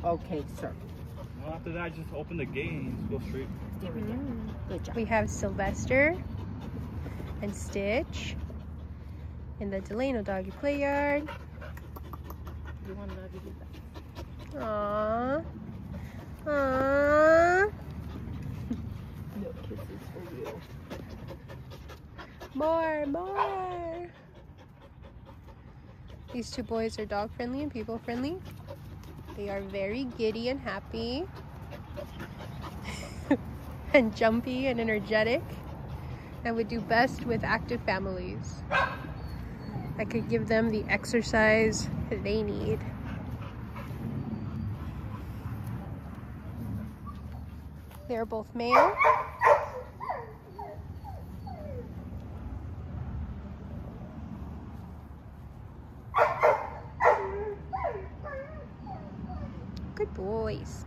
Okay, sir. Well, after that, just open the gate and just go straight. There we go. Good job. We have Sylvester and Stitch in the Delano Doggy Play Yard. You want to do that? Aww. Aww. No kisses for you. More, more. These two boys are dog friendly and people friendly. They are very giddy and happy and jumpy and energetic and would do best with active families. I could give them the exercise they need. They're both male. Good boys.